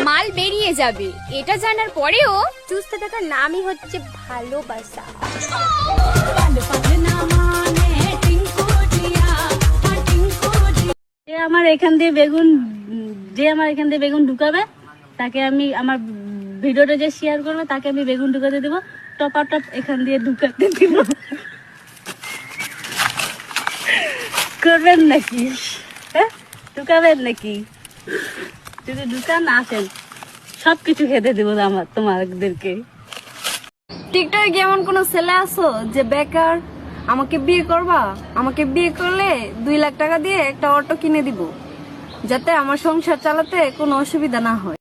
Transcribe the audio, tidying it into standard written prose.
মাল বেরিয়ে যাবে এটা জানার পরেও চুজতে থাকার নামই হচ্ছে ভালোবাসা। যে আমার এখান দিয়ে বেগুন ঢুকাবে তাকে আমি আমার ভিডিওটা যে শেয়ার করবে তাকে আমি বেগুন ঢুকাতে দিব, টপ এখান দিয়ে ঢুকাতে দিব। করবেন নাকি? হ্যাঁ, ঢুকাবেন নাকি? যদি ঢুকান আসেন, সবকিছু খেতে দেবো তোমাদেরকে। টিকটকে কি এমন কোন ছেলে আছো যে বেকার, আমাকে বিয়ে করবা? আমাকে বিয়ে করলে 2 লাখ টাকা দিয়ে একটা অটো কিনে দিব, যাতে আমার সংসার চালাতে কোনো অসুবিধা না হয়।